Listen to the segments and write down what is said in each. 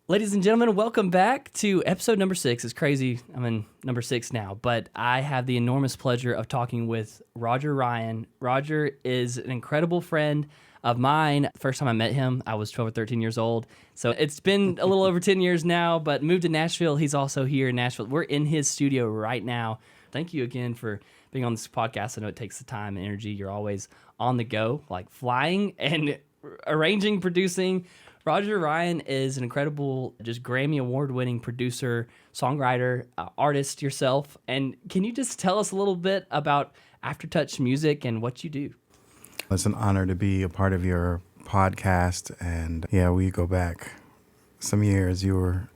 Ladies and gentlemen, welcome back to episode number 6. It's crazy. I'm in number 6 now, but I have the enormous pleasure of talking with Roger Ryan. Roger is an incredible friend of mine. First time I met him, I was 12 or 13 years old. So it's been a little over 10 years now, but moved to Nashville. He's also here in Nashville. We're in his studio right now. Thank you again for being on this podcast. I know it takes the time and energy. You're always on the go, like flying and arranging, producing. Roger Ryan is an incredible, just Grammy Award-winning producer, songwriter, artist yourself. And can you just tell us a little bit about Aftertouch Music and what you do? It's an honor to be a part of your podcast. And yeah, we go back some years. You were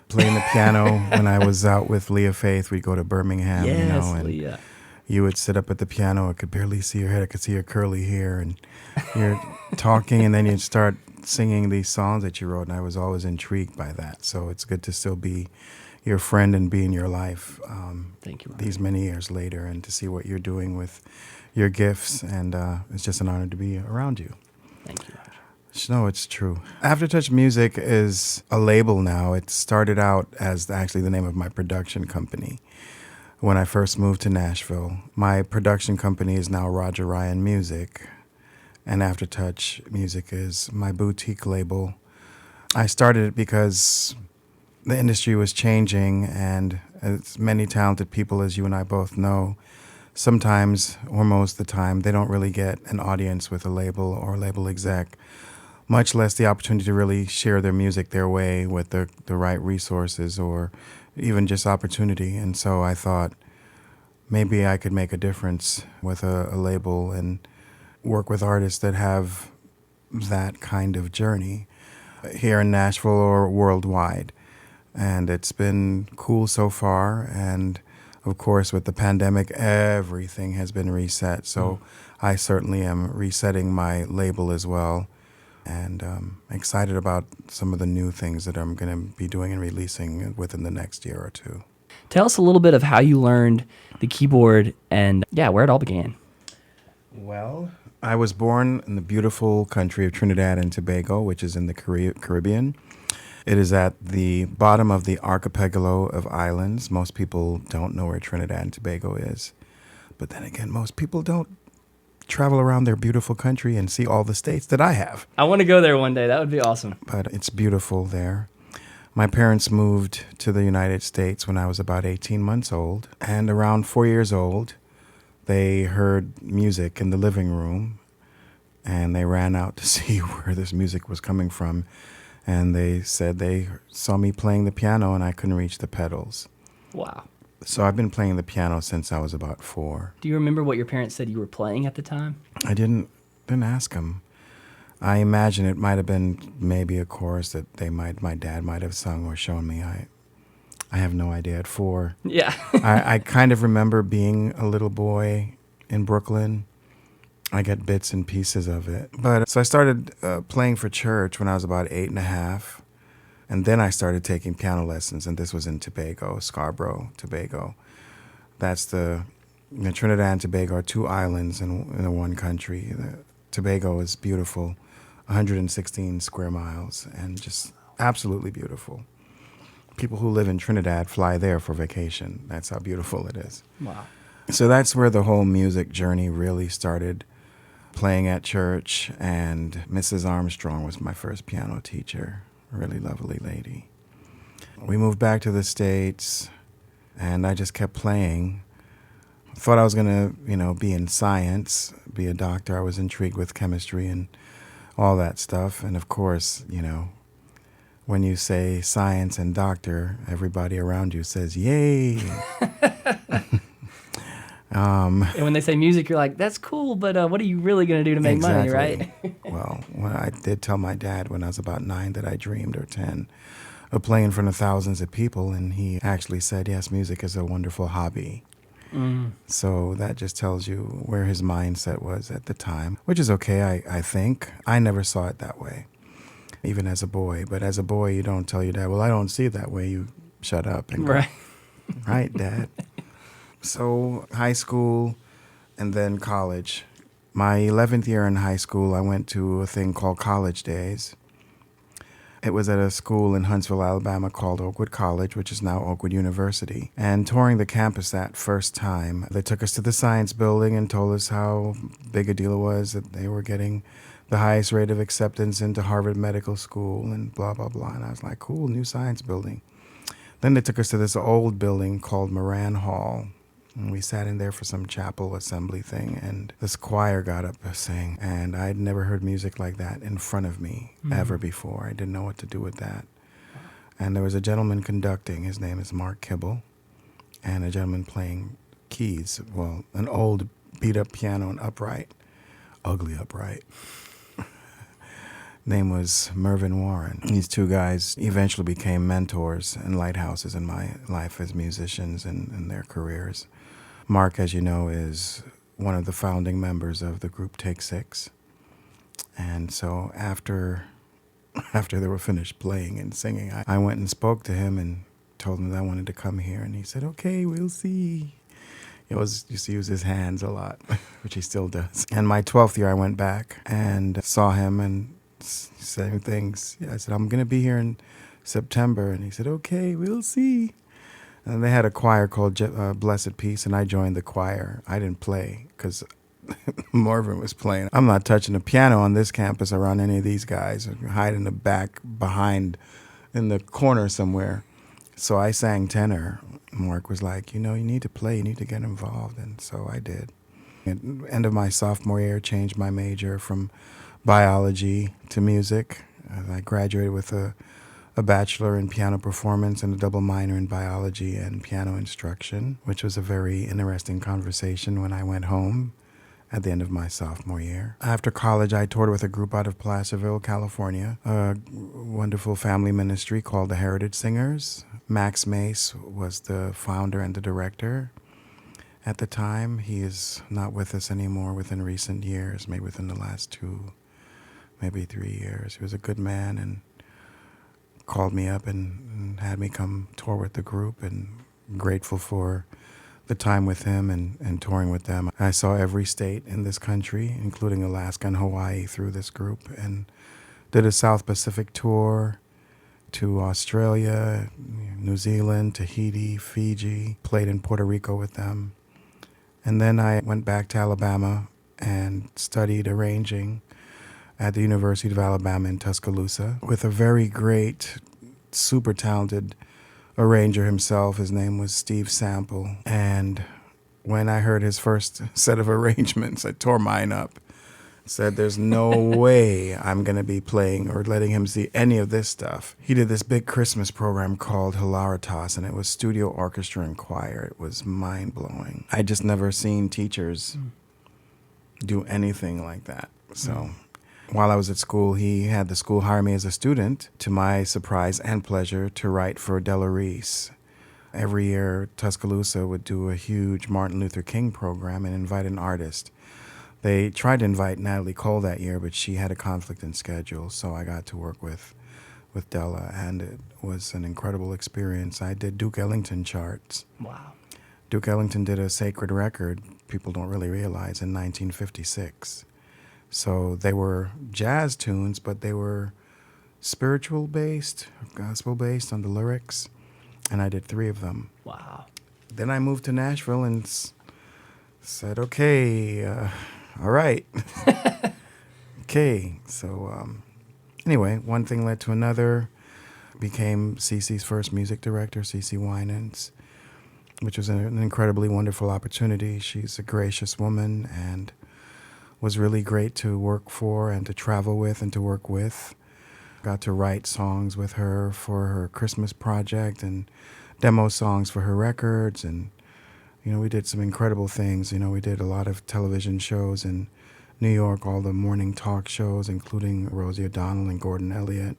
playing the piano when I was out with Leah Faith. We'd go to Birmingham, Yes, and Leah. you would sit up at the piano. I could barely see your head. I could see your curly hair. And you're talking, and then you'd start singing these songs that you wrote, and I was always intrigued by that. So it's good to still be your friend and be in your life Thank you, Roger. these many years later, and to see what you're doing with your gifts. And it's just an honor to be around you. Thank you, Roger. No, it's true. Aftertouch Music is a label now. It started out as actually the name of my production company. When I first moved to Nashville, my production company is now Roger Ryan Music, and Aftertouch Music is my boutique label. I started it because the industry was changing, and as many talented people, as you and I both know, sometimes, or most of the time, they don't really get an audience with a label or label exec, much less the opportunity to really share their music their way with the right resources or even just opportunity. And so I thought maybe I could make a difference with a label and work with artists that have that kind of journey here in Nashville or worldwide. And it's been cool so far. And of course, with the pandemic, everything has been reset. So I certainly am resetting my label as well. And excited about some of the new things that I'm going to be doing and releasing within the next year or two. Tell us a little bit of how you learned the keyboard and, where it all began. Well, I was born in the beautiful country of Trinidad and Tobago, which is in the Caribbean. It is at the bottom of the archipelago of islands. Most people don't know where Trinidad and Tobago is. But then again, most people don't travel around their beautiful country and see all the states that I have. I want to go there one day. That would be awesome. But it's beautiful there. My parents moved to the United States when I was about 18 months old. And around 4 years old, they heard music in the living room, and they ran out to see where this music was coming from. And they said they saw me playing the piano, and I couldn't reach the pedals. Wow. So I've been playing the piano since I was about 4. Do you remember what your parents said you were playing at the time? I didn't ask them. I imagine it might have been maybe a chorus that my dad might have sung or shown me. I have no idea. At 4, Yeah. I kind of remember being a little boy in Brooklyn. I get bits and pieces of it. But so I started playing for church when I was about 8 and a half. And then I started taking piano lessons, and this was in Tobago, Scarborough, Tobago. That's the Trinidad and Tobago are 2 islands in one country. Tobago is beautiful, 116 square miles, and just absolutely beautiful. People who live in Trinidad fly there for vacation. That's how beautiful it is. Wow. So that's where the whole music journey really started, playing at church, and Mrs. Armstrong was my first piano teacher. Really lovely lady. We moved back to the States, and I just kept playing. Thought I was going to, be in science, be a doctor. I was intrigued with chemistry and all that stuff. And of course, when you say science and doctor, everybody around you says, yay. And when they say music, you're like, that's cool, but what are you really going to do to make money, right? Well, I did tell my dad when I was about 9 that I dreamed, or 10, of playing in front of thousands of people, and he actually said, yes, music is a wonderful hobby. So that just tells you where his mindset was at the time, which is okay, I think. I never saw it that way, even as a boy. But as a boy, you don't tell your dad, well, I don't see it that way. You shut up and go, Right. Right, Dad. So high school and then college. My 11th year in high school, I went to a thing called College Days. It was at a school in Huntsville, Alabama called Oakwood College, which is now Oakwood University. And touring the campus that first time, they took us to the science building and told us how big a deal it was that they were getting the highest rate of acceptance into Harvard Medical School and blah, blah, blah. And I was like, cool, new science building. Then they took us to this old building called Moran Hall. And we sat in there for some chapel assembly thing, and this choir got up to sing, and I'd never heard music like that in front of me ever before. I didn't know what to do with that. And there was a gentleman conducting. His name is Mark Kibble, and a gentleman playing keys. Well, an old beat-up piano, an upright, ugly upright. Name was Mervyn Warren. These two guys eventually became mentors and lighthouses in my life as musicians and their careers. Mark, as you know, is one of the founding members of the group Take Six. And so after they were finished playing and singing, I went and spoke to him and told him that I wanted to come here. And he said, okay, we'll see. He always used to use his hands a lot, which he still does. And my 12th year, I went back and saw him and saying things. I said, I'm going to be here in September. And he said, okay, we'll see. And they had a choir called Blessed Peace, and I joined the choir. I didn't play because Marvin was playing. I'm not touching the piano on this campus around any of these guys. I hide in the back behind in the corner somewhere. So I sang tenor. Mark was like, you need to play. You need to get involved. And so I did. At the end of my sophomore year, changed my major from biology to music. I graduated with a bachelor in piano performance and a double minor in biology and piano instruction, which was a very interesting conversation when I went home at the end of my sophomore year. After college, I toured with a group out of Placerville, California, a wonderful family ministry called the Heritage Singers. Max Mace was the founder and the director at the time. He is not with us anymore within recent years, maybe within the last 2, maybe 3 years. He was a good man and called me up and had me come tour with the group, and grateful for the time with him and touring with them. I saw every state in this country, including Alaska and Hawaii, through this group, and did a South Pacific tour to Australia, New Zealand, Tahiti, Fiji, played in Puerto Rico with them. And then I went back to Alabama and studied arranging at the University of Alabama in Tuscaloosa with a very great, super talented arranger himself. His name was Steve Sample. And when I heard his first set of arrangements, I tore mine up. Said, there's no way I'm going to be playing or letting him see any of this stuff. He did this big Christmas program called Hilaritas, and it was studio orchestra and choir. It was mind-blowing. I just never seen teachers do anything like that. So while I was at school, he had the school hire me as a student, to my surprise and pleasure, to write for Della Reese. Every year, Tuscaloosa would do a huge Martin Luther King program and invite an artist. They tried to invite Natalie Cole that year, but she had a conflict in schedule, so I got to work with Della, and it was an incredible experience. I did Duke Ellington charts. Wow. Duke Ellington did a sacred record, people don't really realize, in 1956. So they were jazz tunes, but they were spiritual-based, gospel-based on the lyrics, and I did 3 of them. Wow. Then I moved to Nashville and said, okay, all right. Okay, so anyway, one thing led to another. Became Cece's first music director, Cece Winans, which was an incredibly wonderful opportunity. She's a gracious woman and was really great to work for and to travel with and to work with. Got to write songs with her for her Christmas project and demo songs for her records, and we did some incredible things. We did a lot of television shows in New York, all the morning talk shows, including Rosie O'Donnell and Gordon Elliott.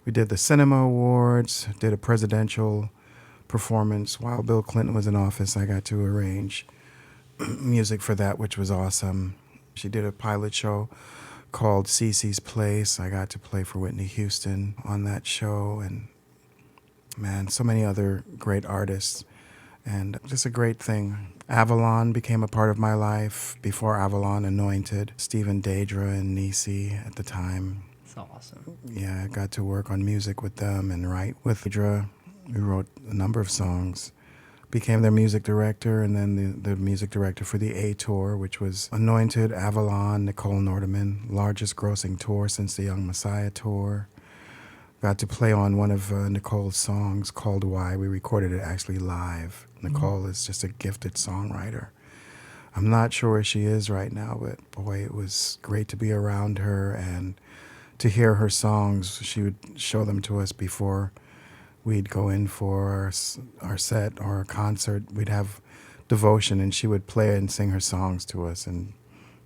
We did the Cinema Awards, did a presidential performance. While Bill Clinton was in office, I got to arrange music for that, which was awesome. She did a pilot show called Cece's Place. I got to play for Whitney Houston on that show, and man, so many other great artists. And just a great thing. Avalon became a part of my life. Before Avalon, Anointed, Stephen Deidre and Cece at the time. awesome. Yeah, I got to work on music with them and write with Idra. We wrote a number of songs. Became their music director, and then the music director for the A Tour, which was Anointed, Avalon, Nicole Nordeman, largest grossing tour since the Young Messiah tour. Got to play on one of Nicole's songs called Why. We recorded it actually live. Nicole is just a gifted songwriter. I'm not sure where she is right now, but boy, it was great to be around her and to hear her songs. She would show them to us before we'd go in for our set or a concert. We'd have devotion, and she would play and sing her songs to us, and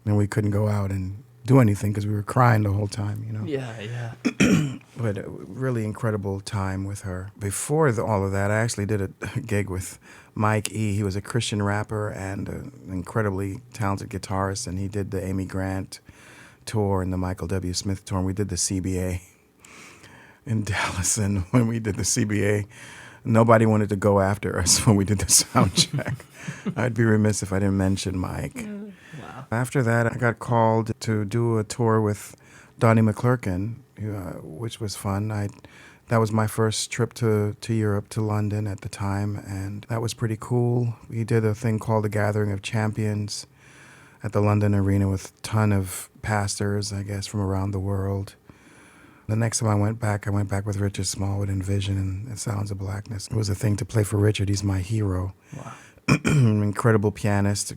then we couldn't go out and do anything because we were crying the whole time, you know. Yeah. But a really incredible time with her. Before all of that, I actually did a gig with Mike E. He was a Christian rapper and an incredibly talented guitarist, and he did the Amy Grant tour and the Michael W. Smith tour, and we did the CBA in Dallas. And when we did the CBA, nobody wanted to go after us when we did the sound check. I'd be remiss if I didn't mention Mike. Wow. After that, I got called to do a tour with Donnie McClurkin, which was fun. That was my first trip to Europe, to London at the time, and that was pretty cool. We did a thing called the Gathering of Champions at the London Arena with a ton of pastors, I guess, from around the world. The next time I went back with Richard Smallwood and Vision and The Sounds of Blackness. It was a thing to play for Richard. He's my hero. Wow. Incredible pianist,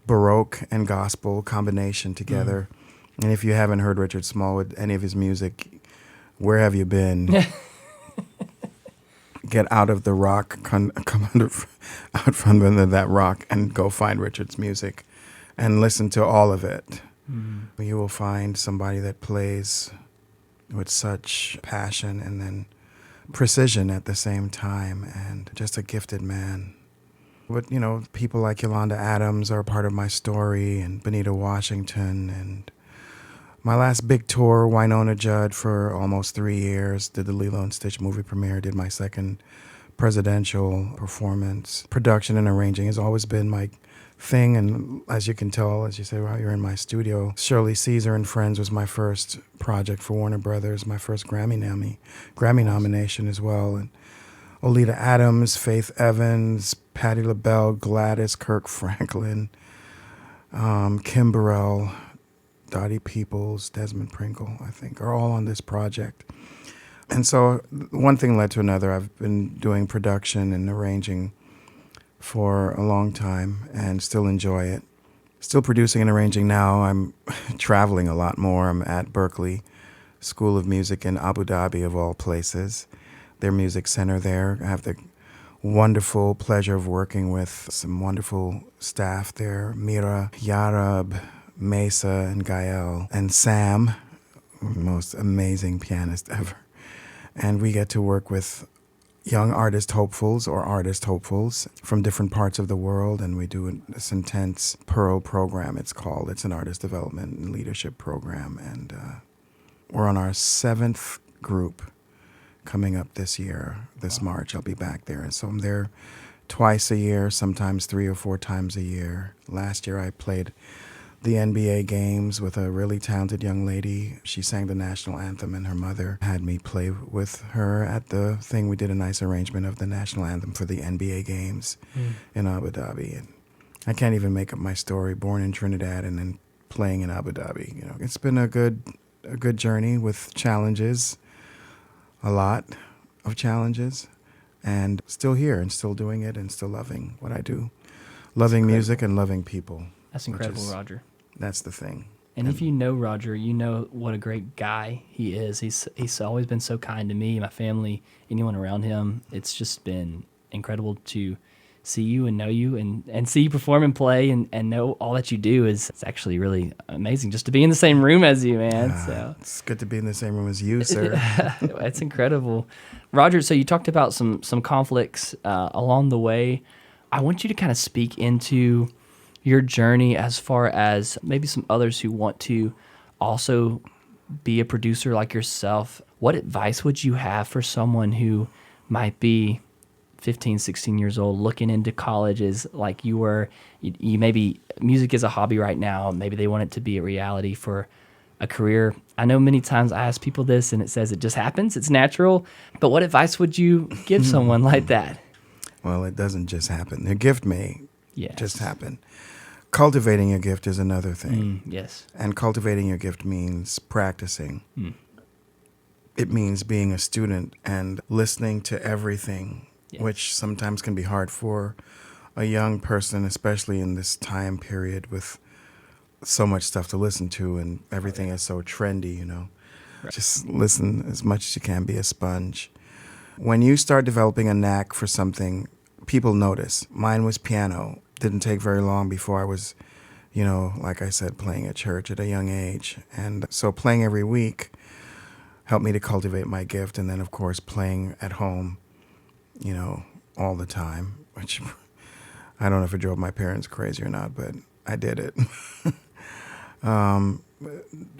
Baroque and gospel combination together. And if you haven't heard Richard Smallwood, any of his music, where have you been? Get out of the rock, come out from under that rock and go find Richard's music and listen to all of it. You will find somebody that plays with such passion and then precision at the same time, and just a gifted man. But, you know, people like Yolanda Adams are part of my story, and Benita Washington, and my last big tour, Winona Judd, for almost 3 years, did the Lilo and Stitch movie premiere, did my second presidential performance. Production and arranging has always been my thing, and as you can tell, as you say, wow, you're in my studio. Shirley Caesar and Friends was my first project for Warner Brothers, my first Grammy nomination as well. And Oleta Adams, Faith Evans, Patti LaBelle, Gladys, Kirk Franklin, Kim Burrell, Dottie Peoples, Desmond Pringle, I think, are all on this project. And so one thing led to another. I've been doing production and arranging for a long time and still enjoy it. Still producing and arranging now. I'm traveling a lot more. I'm at Berklee School of Music in Abu Dhabi, of all places. Their music center there. I have the wonderful pleasure of working with some wonderful staff there. Mira, Yarab, Mesa, and Gale, and Sam, most amazing pianist ever. And we get to work with young artist hopefuls from different parts of the world, and we do this intense Pearl program, it's called. It's an artist development and leadership program, and we're on our 7th group coming up this year. This March, I'll be back there. And so I'm there twice a year, sometimes 3 or 4 times a year. Last year I played the NBA games with a really talented young lady. She sang the national anthem, and her mother had me play with her at the thing. We did a nice arrangement of the national anthem for the NBA games in Abu Dhabi. And I can't even make up my story. Born in Trinidad and then playing in Abu Dhabi. You know, it's been a good journey with challenges, a lot of challenges, and still here and still doing it and still loving what I do. Loving music and loving people. That's incredible, Roger. That's the thing. And if you know Roger, you know what a great guy he is. He's always been so kind to me, my family, anyone around him. It's just been incredible to see you and know you and see you perform and play and know all that you do. It's actually really amazing just to be in the same room as you, man. So it's good to be in the same room as you, sir. It's incredible. Roger, so you talked about some conflicts along the way. I want you to kind of speak into your journey as far as maybe some others who want to also be a producer like yourself. What advice would you have for someone who might be 15, 16 years old looking into colleges like you were? You maybe music is a hobby right now. Maybe they want it to be a reality for a career. I know many times I ask people this and it says it just happens, it's natural. But what advice would you give someone like that? Well, it doesn't just happen. A gift may Yes. just happen. Cultivating your gift is another thing. Yes. And cultivating your gift means practicing. Mm. It means being a student and listening to everything, Yes. which sometimes can be hard for a young person, especially in this time period with so much stuff to listen to and everything is so trendy, you know. Right. Just listen as much as you can, be a sponge. When you start developing a knack for something, people notice. Mine was piano. Didn't take very long before I was, you know, like I said, playing at church at a young age. And so playing every week helped me to cultivate my gift. And then, of course, playing at home, you know, all the time, which I don't know if it drove my parents crazy or not, but I did it.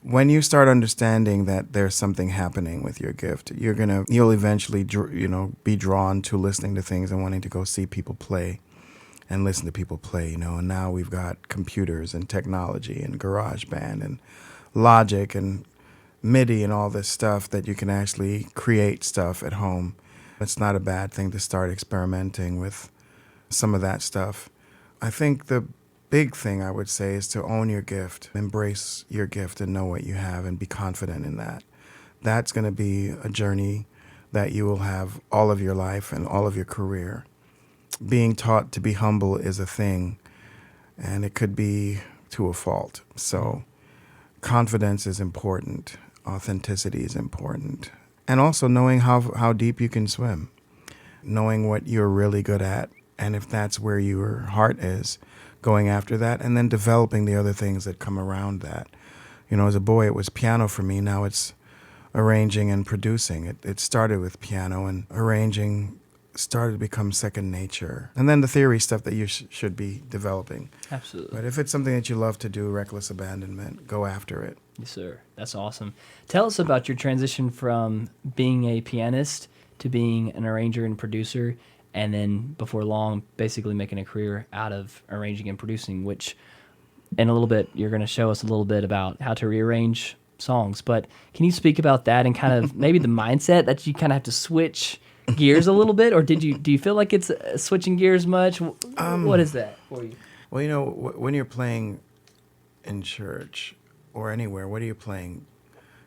When you start understanding that there's something happening with your gift, you'll eventually, be drawn to listening to things and wanting to go see people play and listen to people play, you know. And now we've got computers and technology and GarageBand and Logic and MIDI and all this stuff that you can actually create stuff at home. It's not a bad thing to start experimenting with some of that stuff. I think the big thing I would say is to own your gift, embrace your gift and know what you have and be confident in that. That's going to be a journey that you will have all of your life and all of your career. Being taught to be humble is a thing, and it could be to a fault. So confidence is important. Authenticity is important. And also knowing how deep you can swim, knowing what you're really good at, and if that's where your heart is, going after that, and then developing the other things that come around that. You know, as a boy, it was piano for me. Now it's arranging and producing. It started with piano, and arranging started to become second nature. And then the theory stuff that you should be developing. Absolutely. But if it's something that you love to do, reckless abandonment, go after it. Yes, sir. That's awesome. Tell us about your transition from being a pianist to being an arranger and producer, and then before long, basically making a career out of arranging and producing, which in a little bit, you're going to show us a little bit about how to rearrange songs. But can you speak about that and kind of maybe the mindset that you kind of have to switch gears a little bit? Or do you feel like it's switching gears much? What is that for you? Well, you know, when you're playing in church or anywhere, what are you playing?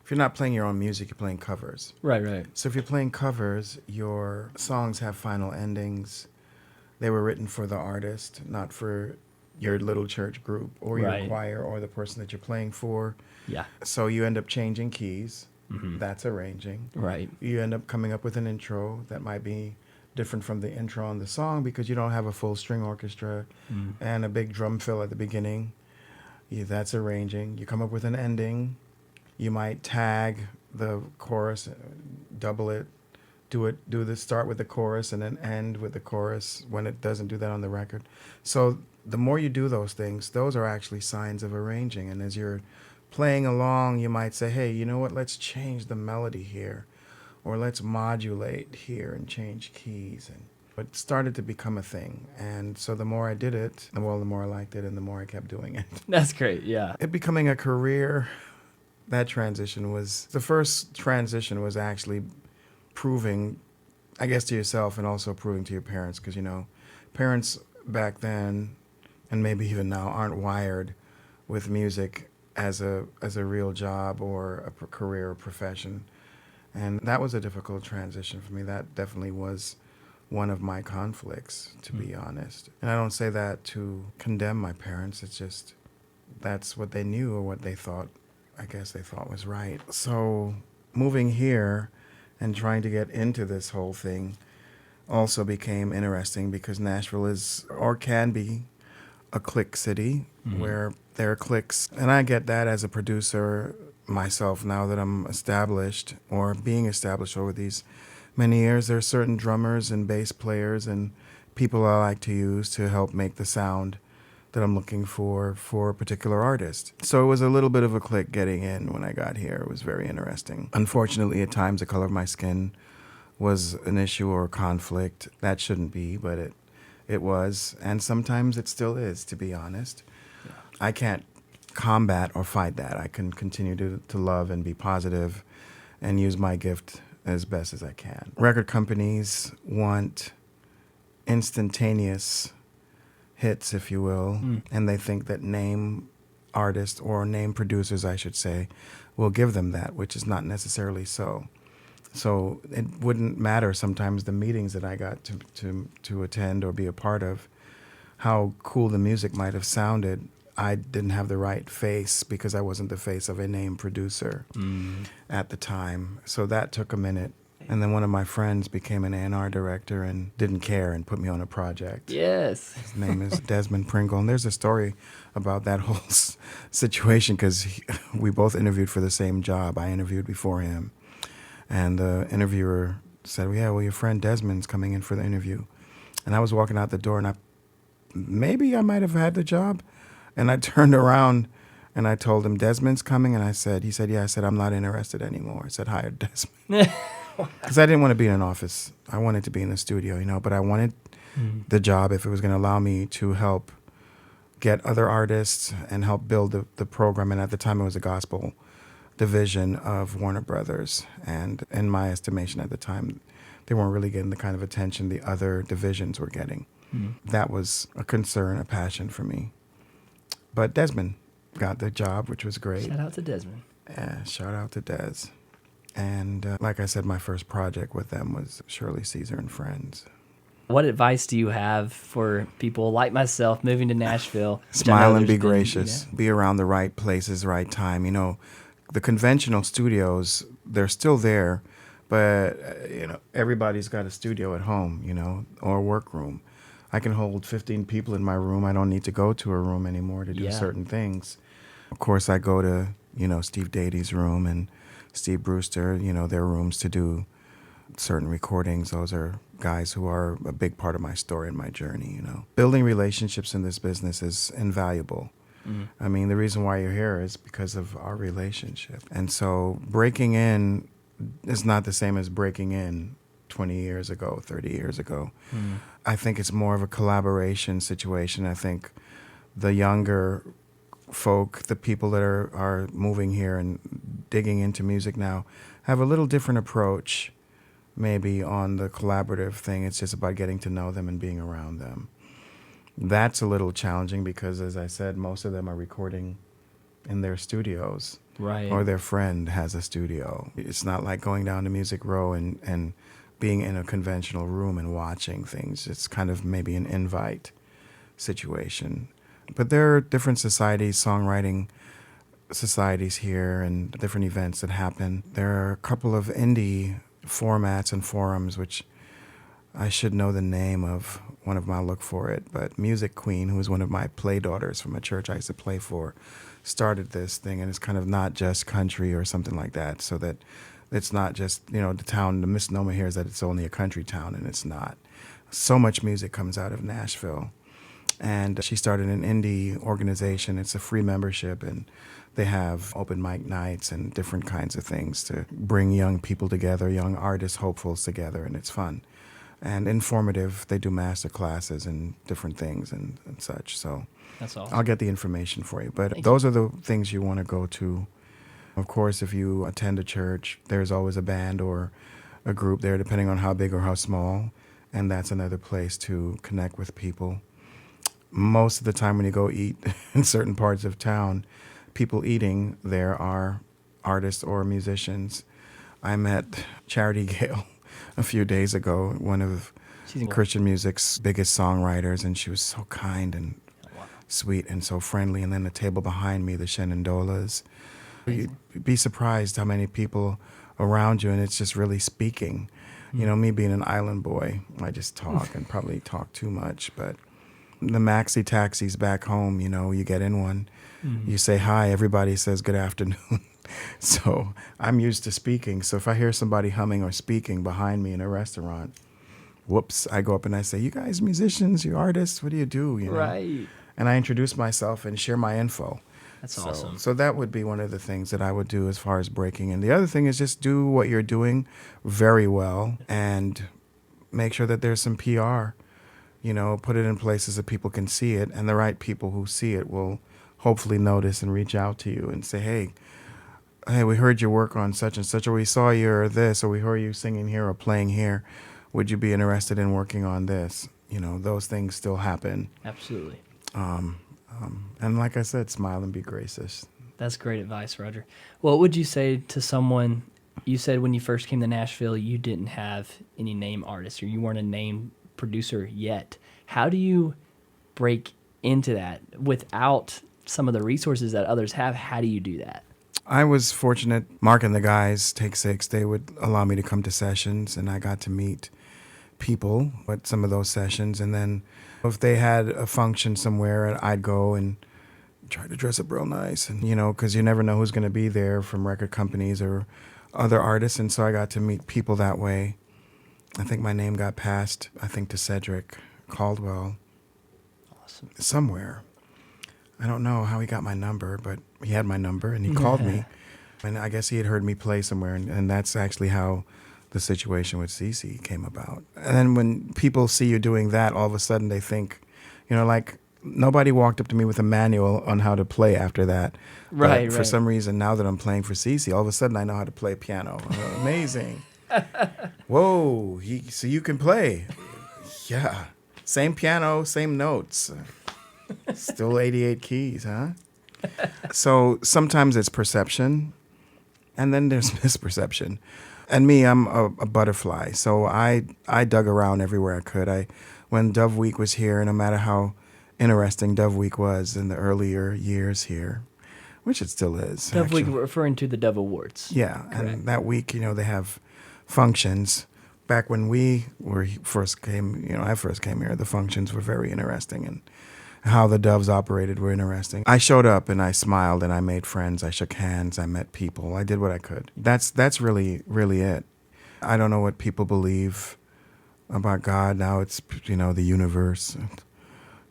If you're not playing your own music, you're playing covers. Right. So if you're playing covers, your songs have final endings. They were written for the artist, not for your little church group or your choir or the person that you're playing for. Yeah. So you end up changing keys. Mm-hmm. That's arranging. Right. You end up coming up with an intro that might be different from the intro on the song because you don't have a full string orchestra and a big drum fill at the beginning. That's arranging. You come up with an ending. You might tag the chorus, double it, do the start with the chorus and then end with the chorus when it doesn't do that on the record. So the more you do those things, those are actually signs of arranging. And as you're playing along, you might say, hey, you know what, let's change the melody here, or let's modulate here and change keys. And it started to become a thing. And so the more I did it, the more I liked it and the more I kept doing it. That's great, yeah. It becoming a career, that transition was, the first transition was actually proving, I guess, to yourself and also proving to your parents, because, you know, parents back then, and maybe even now, aren't wired with music as a real job or a career or profession. And that was a difficult transition for me. That definitely was one of my conflicts, to be honest. And I don't say that to condemn my parents. It's just that's what they knew or what they thought, I guess they thought was right. So moving here and trying to get into this whole thing also became interesting because Nashville is, or can be, a clique city where there are cliques. And I get that as a producer myself now that I'm established or being established over these many years. There are certain drummers and bass players and people I like to use to help make the sound that I'm looking for a particular artist. So it was a little bit of a clique getting in when I got here. It was very interesting. Unfortunately, at times the color of my skin was an issue or a conflict. That shouldn't be, but it was. And sometimes it still is, to be honest. Yeah. I can't combat or fight that. I can continue to love and be positive and use my gift as best as I can. Record companies want instantaneous hits, if you will, and they think that name artists or name producers, I should say, will give them that, which is not necessarily so. So it wouldn't matter sometimes the meetings that I got to attend or be a part of, how cool the music might have sounded. I didn't have the right face because I wasn't the face of a name producer at the time. So that took a minute. And then one of my friends became an A&R director and didn't care and put me on a project. Yes. His name is Desmond Pringle. And there's a story about that whole situation because we both interviewed for the same job. I interviewed before him. And the interviewer said, well, yeah, well, your friend Desmond's coming in for the interview. And I was walking out the door and maybe I might have had the job. And I turned around and I told him, Desmond's coming. And he said, yeah. I said, I'm not interested anymore. I said, hire Desmond. Because I didn't want to be in an office. I wanted to be in the studio, but I wanted the job if it was going to allow me to help get other artists and help build the program. And at the time, it was a gospel division of Warner Brothers. And in my estimation at the time, they weren't really getting the kind of attention the other divisions were getting. That was a concern, a passion for me. But Desmond got the job, which was great. Shout out to Desmond. Yeah, shout out to Des. And like I said, my first project with them was Shirley Caesar and Friends. What advice do you have for people like myself moving to Nashville? Smile and be gracious. Be around the right places, right time. The conventional studios, they're still there, but everybody's got a studio at home, or a workroom. I can hold 15 people in my room. I don't need to go to a room anymore to do certain things. Of course, I go to, Steve Dady's room and Steve Brewster, their rooms to do certain recordings. Those are guys who are a big part of my story and my journey, Building relationships in this business is invaluable. I mean, the reason why you're here is because of our relationship. And so breaking in is not the same as breaking in 20 years ago, 30 years ago. I think it's more of a collaboration situation. I think the younger folk, the people that are moving here and digging into music now, have a little different approach maybe on the collaborative thing. It's just about getting to know them and being around them. That's a little challenging because, as I said, most of them are recording in their studios. Right. Or their friend has a studio. It's not like going down to Music Row and being in a conventional room and watching things. It's kind of maybe an invite situation. But there are different societies, songwriting societies here, and different events that happen. There are a couple of indie formats and forums, which I should know the name of one of them. I'll look for it. But Music Queen, who was one of my play daughters from a church I used to play for, started this thing, and it's kind of not just country or something like that, so that it's not just, the misnomer here is that it's only a country town, and it's not. So much music comes out of Nashville. And she started an indie organization. It's a free membership, and they have open mic nights and different kinds of things to bring young people together, young artists, hopefuls together, and it's fun. And informative. They do master classes and different things and such. So that's awesome. I'll get the information for you. But those are the things you want to go to. Of course, if you attend a church, there's always a band or a group there, depending on how big or how small. And that's another place to connect with people. Most of the time when you go eat in certain parts of town, people eating there are artists or musicians. I met Charity Gale a few days ago, one of Christian music's biggest songwriters, and she was so kind and sweet and so friendly. And then the table behind me, the Shenandolas. You'd be surprised how many people around you, and it's just really speaking. Me being an island boy, I just talk and probably talk too much, but the maxi taxis back home, you get in one, you say hi, everybody says good afternoon. So I'm used to speaking. So if I hear somebody humming or speaking behind me in a restaurant, whoops, I go up and I say, you guys musicians, you artists, what do you do? Right. And I introduce myself and share my info. That's awesome. So that would be one of the things that I would do as far as breaking in. The other thing is just do what you're doing very well and make sure that there's some PR. Put it in places that people can see it, and the right people who see it will hopefully notice and reach out to you and say, hey, we heard your work on such and such, or we saw your this, or we heard you singing here or playing here. Would you be interested in working on this? You know, those things still happen. Absolutely. And like I said, smile and be gracious. That's great advice, Roger. What would you say to someone, you said when you first came to Nashville, you didn't have any name artists or you weren't a name producer yet. How do you break into that without some of the resources that others have? How do you do that? I was fortunate. Mark and the guys, Take Six, they would allow me to come to sessions, and I got to meet people at some of those sessions. And then if they had a function somewhere, I'd go and try to dress up real nice, and you know, because you never know who's going to be there from record companies or other artists. And so I got to meet people that way. I think my name got passed, to Cedric Caldwell. Awesome. Somewhere. I don't know how he got my number, but he had my number and he called me. And I guess he had heard me play somewhere, and that's actually how the situation with Cece came about. And then when people see you doing that, all of a sudden they think, you know, like, nobody walked up to me with a manual on how to play after that. Right, but for right. some reason, now that I'm playing for Cece, all of a sudden I know how to play piano. Amazing. Whoa, so you can play. Yeah. Same piano, same notes. Still 88 keys, huh? So sometimes it's perception, and then there's misperception. And me, I'm a butterfly, so I dug around everywhere I could. When Dove Week was here, no matter how interesting Dove Week was in the earlier years here, which it still is. Dove actually. Week, referring to the Dove Awards. Yeah, Correct. And that week, you know, they have functions. Back when we first came, you know, I first came here, the functions were very interesting, and how the Doves operated were interesting. I showed up and I smiled and I made friends. I shook hands. I met people. I did what I could. That's really, really it. I don't know what people believe about God. Now it's, you know, the universe.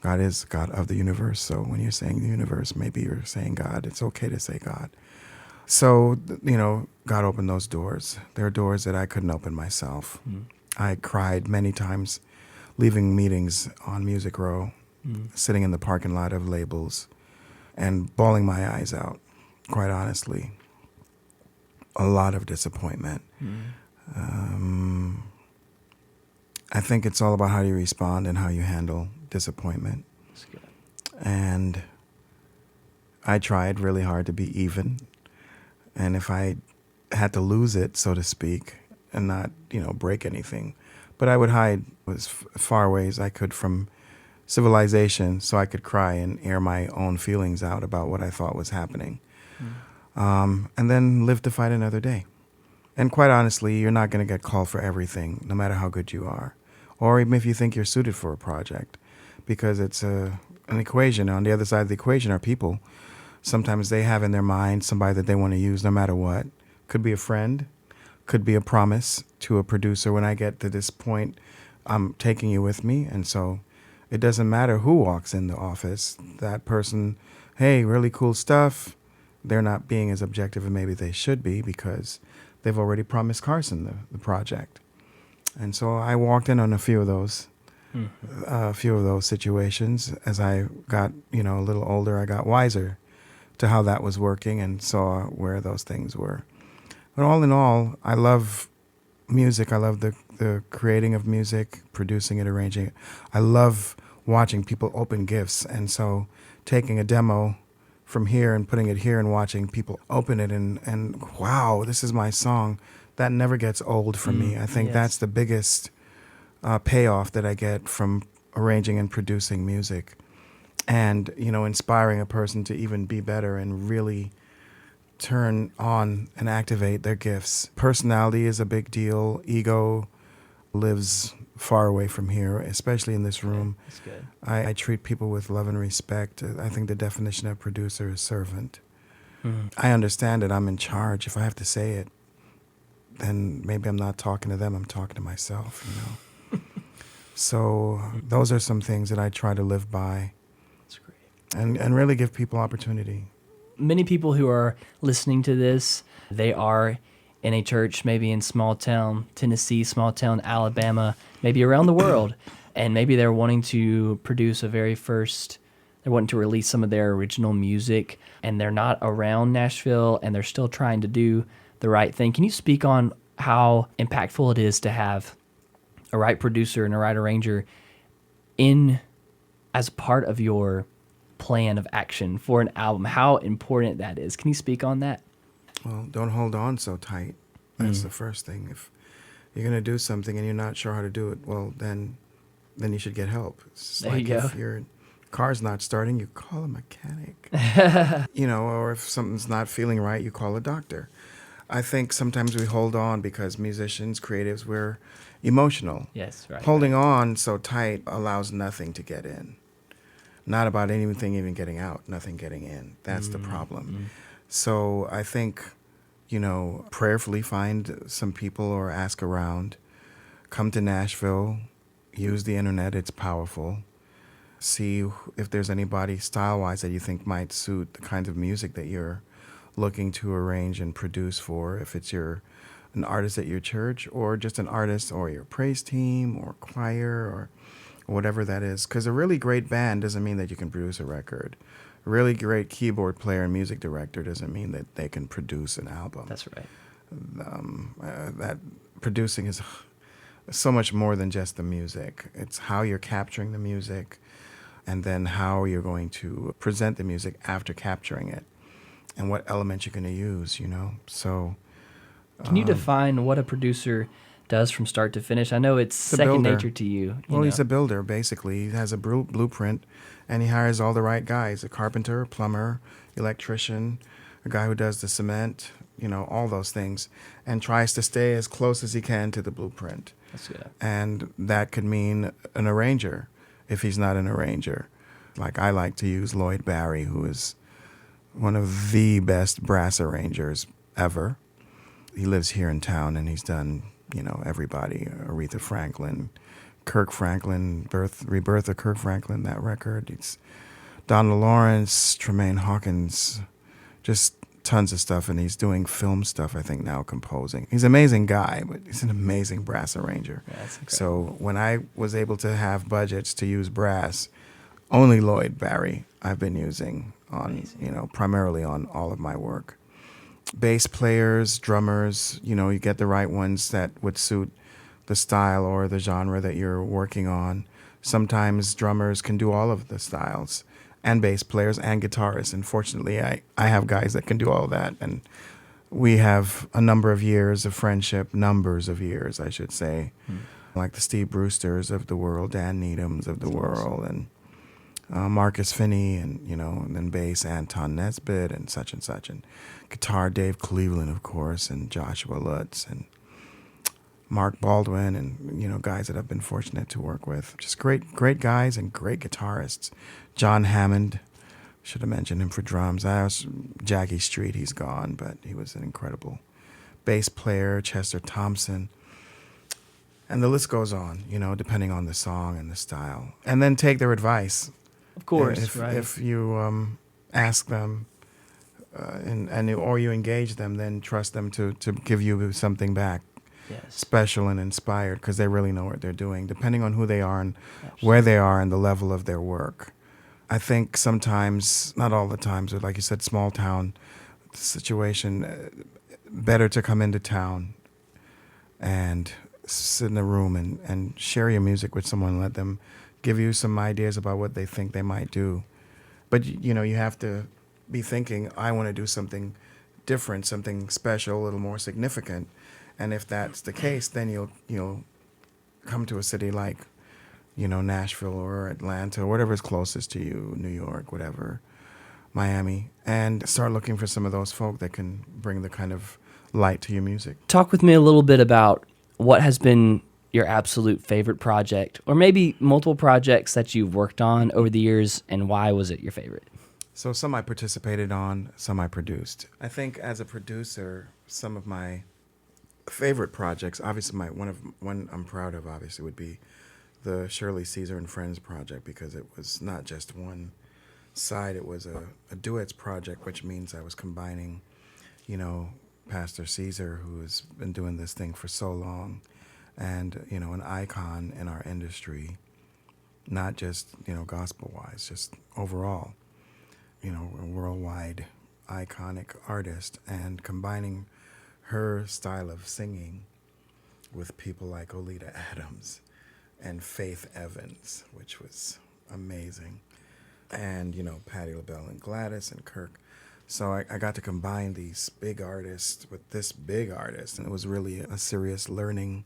God is God of the universe. So when you're saying the universe, maybe you're saying God. It's okay to say God. So, you know, God opened those doors. There are doors that I couldn't open myself. I cried many times leaving meetings on Music Row, sitting in the parking lot of labels and bawling my eyes out, quite honestly. A lot of disappointment. I think it's all about how you respond and how you handle disappointment. That's good. And I tried really hard to be even. And if I had to lose it, so to speak, and not, you know, break anything, but I would hide as far away as I could from civilization so I could cry and air my own feelings out about what I thought was happening. And then live to fight another day. And quite honestly, you're not going to get called for everything, no matter how good you are, or even if you think you're suited for a project, because it's an equation. On the other side of the equation are people. Sometimes they have in their mind somebody that they want to use no matter what. Could be a friend, could be a promise to a producer. When I get to this point, I'm taking you with me. And so it doesn't matter who walks in the office. That person, hey, really cool stuff. They're not being as objective as maybe they should be because they've already promised Carson the project. And so I walked in on a few of those situations. As I got, you know, a little older, I got wiser to how that was working and saw where those things were. But all in all, I love music. I love the creating of music, producing it, arranging it. I love watching people open gifts. And so taking a demo from here and putting it here and watching people open it and wow, this is my song, that never gets old for me. I think that's the biggest payoff that I get from arranging and producing music. And, you know, inspiring a person to even be better and really turn on and activate their gifts. Personality is a big deal. Ego lives far away from here, especially in this room. That's good. I treat people with love and respect. I think the definition of producer is servant. I understand that I'm in charge. If I have to say it, then maybe I'm not talking to them, I'm talking to myself, you know. So those are some things that I try to live by. That's great. And really give people opportunity. Many people who are listening to this, they are in a church, maybe in small town Tennessee, small town Alabama, maybe around the world, and maybe they're wanting to produce a very first they're wanting to release some of their original music, and they're not around Nashville, and they're still trying to do the right thing. Can you speak on how impactful it is to have a right producer and a right arranger in as part of your plan of action for an album? How important that is? Can you speak on that? Well, don't hold on so tight. That's the first thing. If you're going to do something and you're not sure how to do it, well, then you should get help. It's There like you go. if your car's not starting, you call a mechanic. Or if something's not feeling right, you call a doctor. I think sometimes we hold on because musicians, creatives, we're emotional. Yes, right. Holding on so tight allows nothing to get in. Not about anything even getting out, nothing getting in. That's the problem. So I think, prayerfully find some people or ask around. Come to Nashville, use the internet, it's powerful. See if there's anybody style-wise that you think might suit the kinds of music that you're looking to arrange and produce for. If it's an artist at your church or just an artist or your praise team or choir or whatever that is. Because a really great band doesn't mean that you can produce a record. A really great keyboard player and music director doesn't mean that they can produce an album. That's right. That producing is so much more than just the music. It's how you're capturing the music and then how you're going to present the music after capturing it and what elements you're going to use, So Can you define what a producer does from start to finish? I know it's second builder. nature to you. He's a builder, basically. He has a blueprint, and he hires all the right guys, a carpenter, plumber, electrician, a guy who does the cement, all those things, and tries to stay as close as he can to the blueprint. That's good. And that could mean an arranger, if he's not an arranger. Like I like to use Lloyd Barry, who is one of the best brass arrangers ever. He lives here in town, and he's done everybody, Aretha Franklin, Kirk Franklin, Rebirth of Kirk Franklin, that record. It's Donna Lawrence, Tremaine Hawkins, just tons of stuff, and he's doing film stuff, I think, now, composing. He's an amazing guy, but he's an amazing brass arranger. Yeah, that's incredible. So when I was able to have budgets to use brass, only Lloyd Barry I've been using on, primarily on all of my work. Bass players, drummers, you get the right ones that would suit the style or the genre that you're working on. Sometimes drummers can do all of the styles, and bass players and guitarists. And fortunately, I have guys that can do all that. And we have a number of years of friendship, numbers of years, I should say, like the Steve Brewsters of the world, Dan Needhams of the world, and Marcus Finney, and and then bass Anton Nesbitt and such, and guitar Dave Cleveland, of course, and Joshua Lutz and Mark Baldwin, and guys that I've been fortunate to work with. Just great guys and great guitarists. John Hammond, should have mentioned him for drums. Jackie Street, he's gone, but he was an incredible bass player. Chester Thompson. And the list goes on, depending on the song and the style. And then take their advice. Of course, right. If you ask them or you engage them, then trust them to give you something back. Yes. Special and inspired, because they really know what they're doing, depending on who they are and where they are and the level of their work. I think sometimes, not all the times, but like you said, small town situation, better to come into town and sit in a room and share your music with someone, let them give you some ideas about what they think they might do. But, you have to be thinking, I want to do something different, something special, a little more significant. And if that's the case, then you'll come to a city like, Nashville or Atlanta or whatever's closest to you, New York, whatever, Miami, and start looking for some of those folk that can bring the kind of light to your music. Talk with me a little bit about what has been your absolute favorite project, or maybe multiple projects that you've worked on over the years, and why was it your favorite? So some I participated on, some I produced. I think as a producer, some of my favorite projects, obviously one I'm proud of, obviously, would be the Shirley Caesar and Friends project, because it was not just one side, it was a duets project, which means I was combining, Pastor Caesar, who has been doing this thing for so long, and, an icon in our industry, not just, gospel-wise, just overall, a worldwide iconic artist, and combining her style of singing with people like Oleta Adams and Faith Evans, which was amazing, and, Patti LaBelle and Gladys and Kirk. So I got to combine these big artists with this big artist, and it was really a serious learning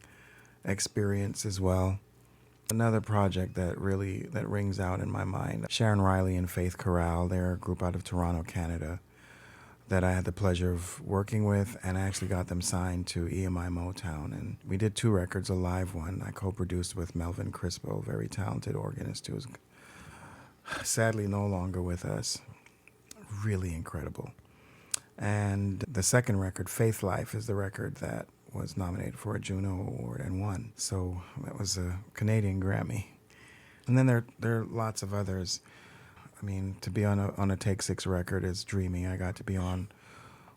experience as well. Another project that rings out in my mind, Sharon Riley and Faith Corral. They're a group out of Toronto, Canada, that I had the pleasure of working with, and I actually got them signed to EMI Motown. And we did 2 records, a live one I co-produced with Melvin Crispo, very talented organist who is sadly no longer with us. Really incredible. And the second record, Faith Life, is the record that was nominated for a Juno Award and won. So that was a Canadian Grammy. And then there are lots of others. I mean, to be on a Take 6 record is dreaming. I got to be on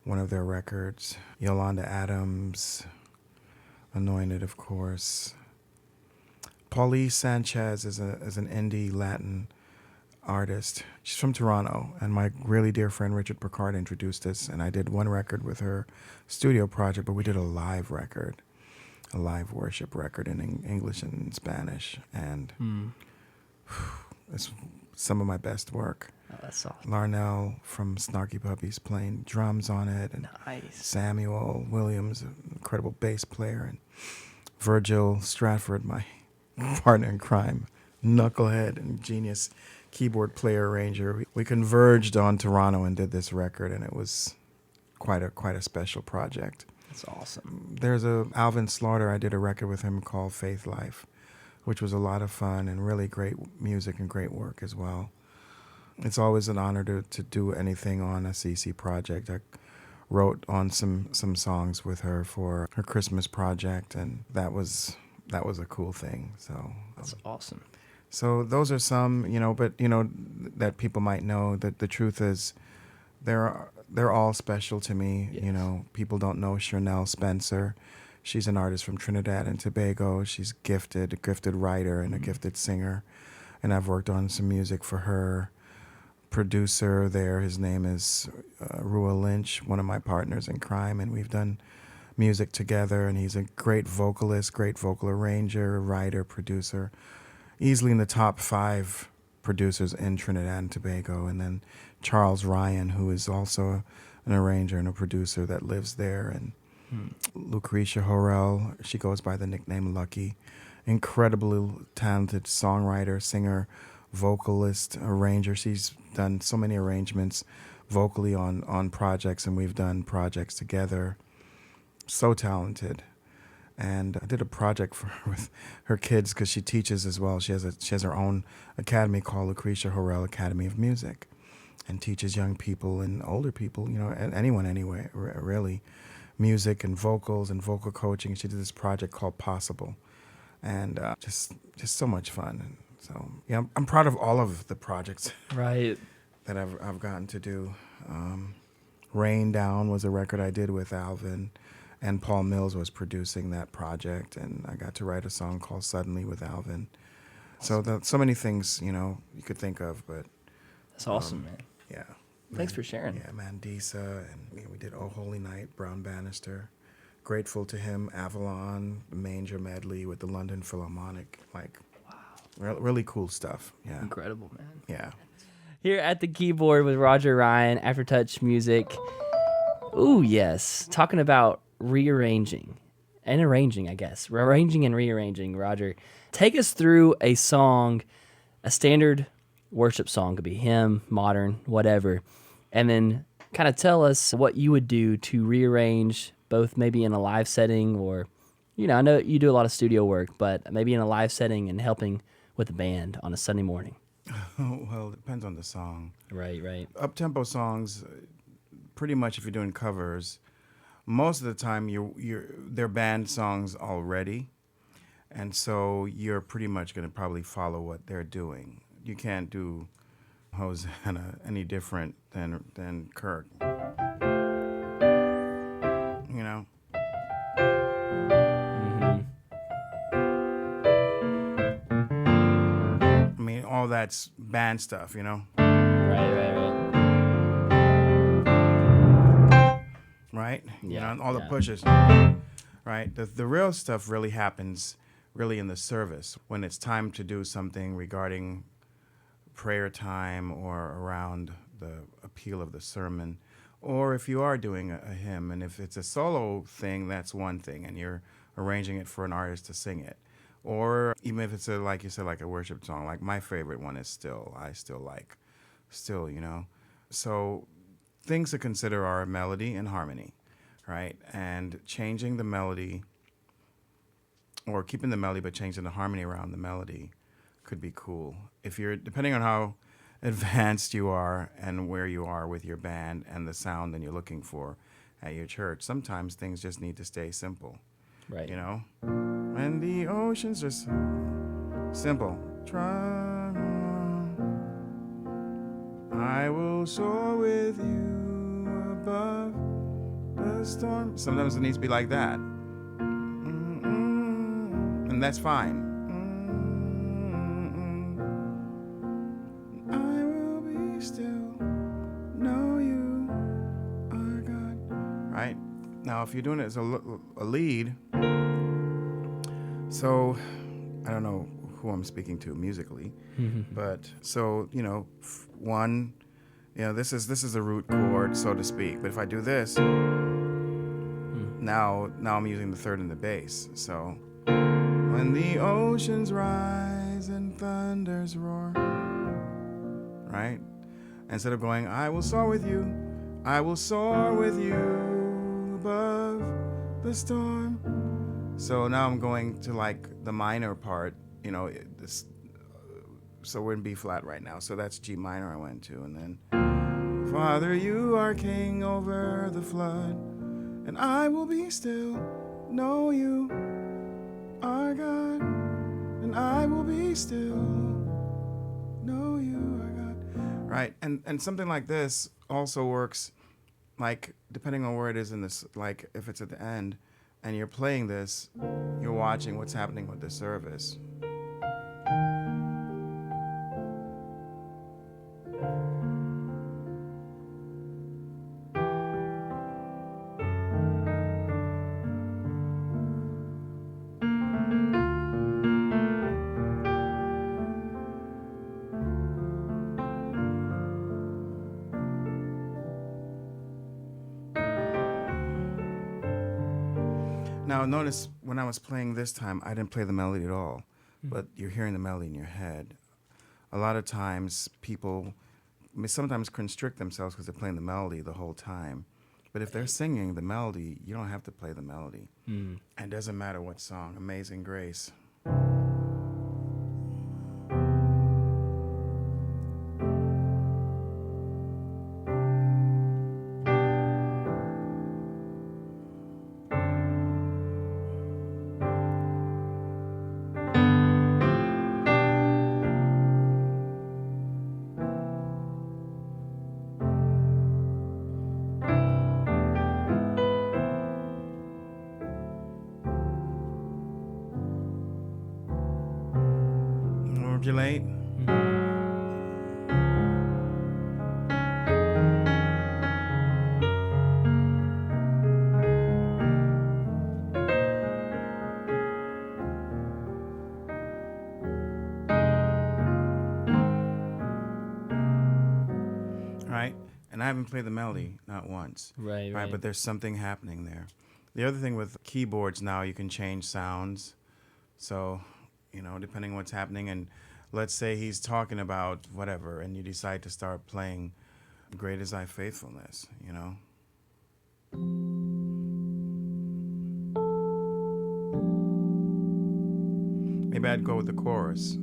one of their records. Yolanda Adams, Anointed, of course. Paulie Sanchez is an indie Latin artist. She's from Toronto, and my really dear friend Richard Picard introduced us, and I did one record with her studio project, but we did a live record, a live worship record in English and Spanish, and it's some of my best work. Oh, that's awesome. Larnell from Snarky Puppies playing drums on it, and Nice. Samuel Williams, an incredible bass player, and Virgil Stratford, my partner in crime, knucklehead and genius keyboard player arranger. We converged on Toronto and did this record, and it was quite a special project. That's awesome. There's Alvin Slaughter. I did a record with him called Faith Life, which was a lot of fun and really great music and great work as well. It's always an honor to do anything on a Cece project. I wrote on some songs with her for her Christmas project, and that was a cool thing. So That's awesome. So those are some, but that people might know. That the truth is, they're all special to me. Yes. People don't know Chanel Spencer. She's an artist from Trinidad and Tobago. She's a gifted writer and a gifted singer, and I've worked on some music for her. Producer there, his name is Ruel Lynch, one of my partners in crime, and we've done music together. And he's a great vocalist, great vocal arranger, writer, producer. Easily in the top 5 producers in Trinidad and Tobago. And then Charles Ryan, who is also an arranger and a producer that lives there. And Lucretia Horrell, she goes by the nickname Lucky. Incredibly talented songwriter, singer, vocalist, arranger. She's done so many arrangements vocally on projects, and we've done projects together. So talented. And I did a project for her with her kids because she teaches as well. She has her own academy called Lucretia Horrell Academy of Music, and teaches young people and older people, and anyone anyway, really, music and vocals and vocal coaching. She did this project called Possible, and just so much fun. And so yeah, I'm proud of all of the projects Right. that I've gotten to do. Rain Down was a record I did with Alvin. And Paul Mills was producing that project, and I got to write a song called Suddenly with Alvin. So so many things, you could think of, but... That's awesome, man. Yeah. Thanks for sharing. Yeah, Mandisa, and we did Oh Holy Night, Brown Bannister. Grateful to him, Avalon, Manger Medley with the London Philharmonic. Wow. Really cool stuff, yeah. Incredible, man. Yeah. Here at the keyboard with Roger Ryan, Aftertouch Music. Ooh, yes. Talking about rearranging and arranging, I guess. Arranging and rearranging. Roger, take us through a song, a standard worship song, could be hymn, modern, whatever, and then kind of tell us what you would do to rearrange, both maybe in a live setting or, I know you do a lot of studio work, but maybe in a live setting and helping with a band on a Sunday morning. Well, it depends on the song. Right. Up-tempo songs, pretty much if you're doing covers, most of the time they're band songs already, and so you're pretty much going to probably follow what they're doing. You can't do Hosanna any different than Kirk. all that's band stuff, you know? Right. Right? Yeah, You know, and all the yeah. pushes. Right? The real stuff really happens really in the service when it's time to do something regarding prayer time or around the appeal of the sermon. Or if you are doing a hymn, and if it's a solo thing, that's one thing, and you're arranging it for an artist to sing it. Or even if it's like you said, like a worship song, like my favorite one is Still. I still like Still, you know. So things to consider are melody and harmony, right? And changing the melody, or keeping the melody but changing the harmony around the melody could be cool. If you're, depending on how advanced you are and where you are with your band and the sound that you're looking for at your church, sometimes things just need to stay simple. Right. You know? And the ocean's just simple. Try, I will soar with you above the storm. Sometimes it needs to be like that. And that's fine. I will be still, know you are God. Right? Now, if you're doing it as a lead, so I don't know who I'm speaking to musically, but so, you know, one, you know, this is a root chord, so to speak. But if I do this, now I'm using the third and the bass. So when the oceans rise and thunders roar, right? Instead of going, I will soar with you above the storm. So now I'm going to like the minor part, you know, so we're in B flat right now. So that's G minor I went to. And then, Father, you are king over the flood, and I will be still, know you are God, and I will be still, know you are God. Right, and something like this also works, like, depending on where it is in this, like, if it's at the end, and you're playing this, you're watching what's happening with the service. Now, notice when I was playing this time, I didn't play the melody at all, but you're hearing the melody in your head. A lot of times, people may sometimes constrict themselves because they're playing the melody the whole time. But if they're singing the melody, you don't have to play the melody. And it doesn't matter what song. Amazing Grace. Modulate. Right? And I haven't played the melody, not once. Right. But there's something happening there. The other thing with keyboards now, you can change sounds. So, you know, depending on what's happening, and let's say he's talking about whatever, and you decide to start playing Great Is Thy Faithfulness, you know? Maybe I'd go with the chorus.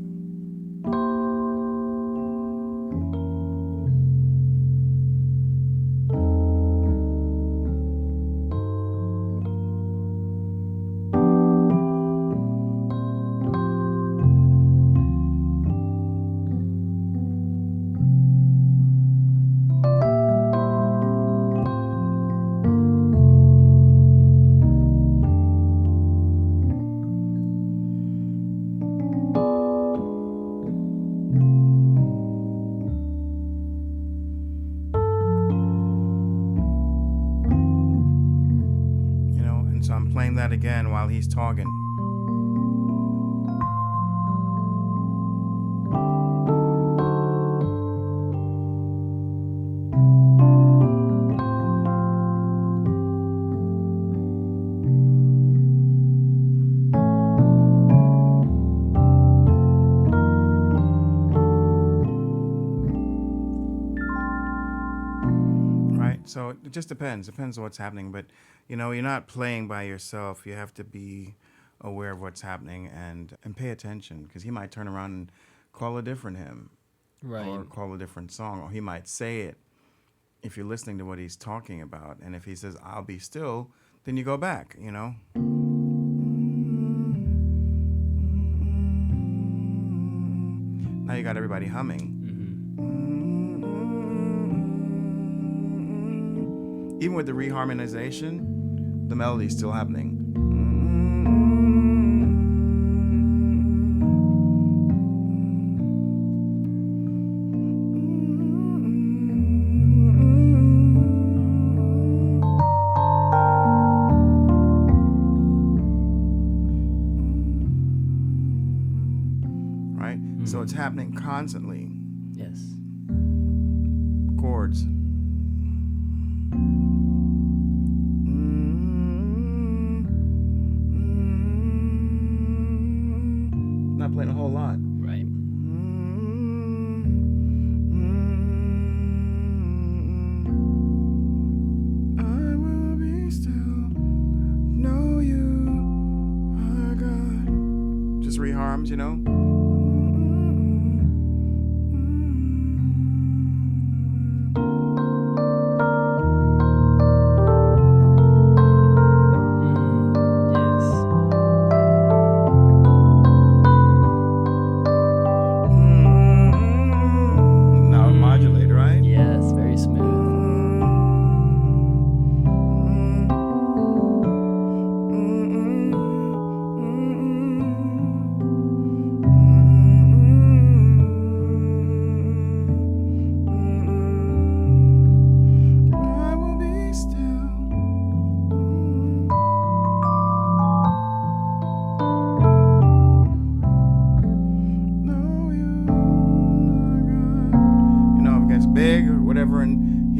that again while he's talking. So it just depends on what's happening. But, you're not playing by yourself. You have to be aware of what's happening and pay attention, because he might turn around and call a different hymn. Right. Or call a different song. Or he might say it if you're listening to what he's talking about. And if he says, I'll be still, then you go back, Now you got everybody humming. Even with the reharmonization, the melody's still happening. Right? So it's happening constantly. Yes. Chords. Playing a whole lot. Right. I will be still, know you are God. Just reharms,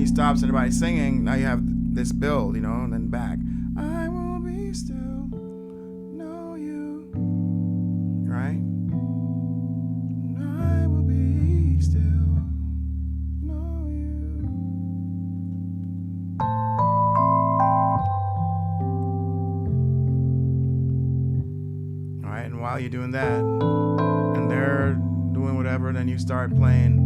stops and everybody's singing, now you have this build, and then back. I will be still, know you. Right? I will be still, know you. All right, and while you're doing that, and they're doing whatever, then you start playing.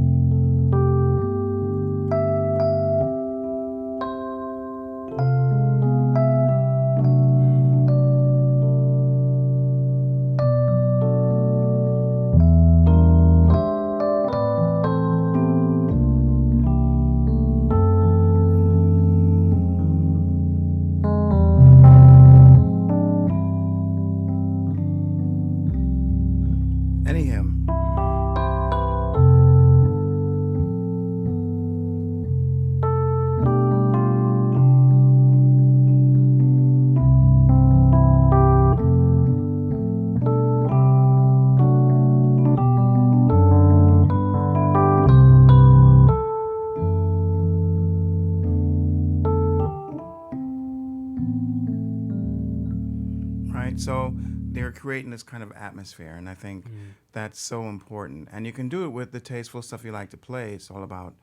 So they're creating this kind of atmosphere, and I think that's so important. And you can do it with the tasteful stuff you like to play. It's all about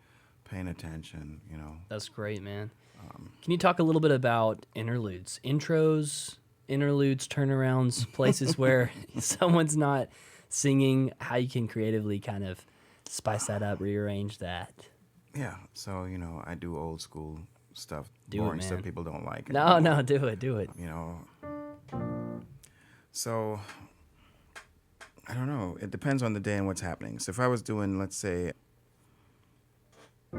paying attention, That's great, man. Can you talk a little bit about interludes, intros, interludes, turnarounds, places where someone's not singing, how you can creatively kind of spice that up, rearrange that? Yeah, so, I do old school stuff, do boring it, stuff people don't like. No, do it. So, I don't know. It depends on the day and what's happening. So if I was doing, let's say, how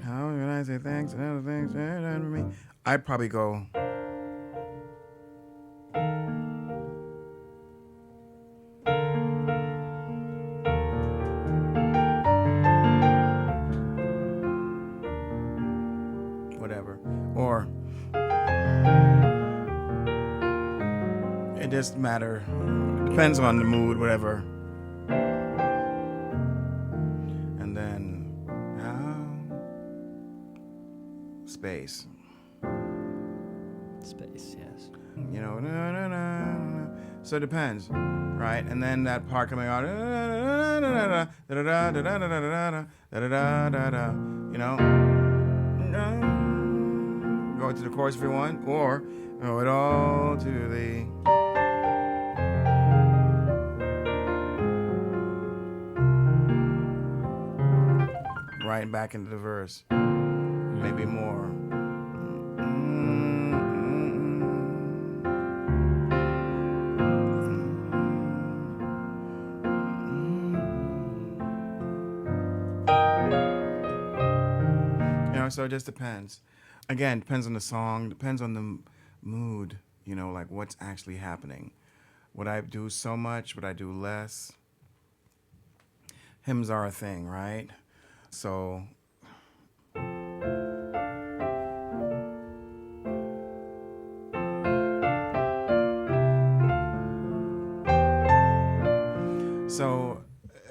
can I say thanks and other things for me? I'd probably go. Whatever. Or. just matter. Depends on the mood, whatever. And then space. Space, yes. You know, so it depends, right? And then that part coming out, you know, go to the chorus if you want, or owe it all to thee. Right back into the verse, maybe more. So it just depends. Again, depends on the song, depends on the mood, you know, like what's actually happening. Would I do so much? Would I do less? Hymns are a thing, right? So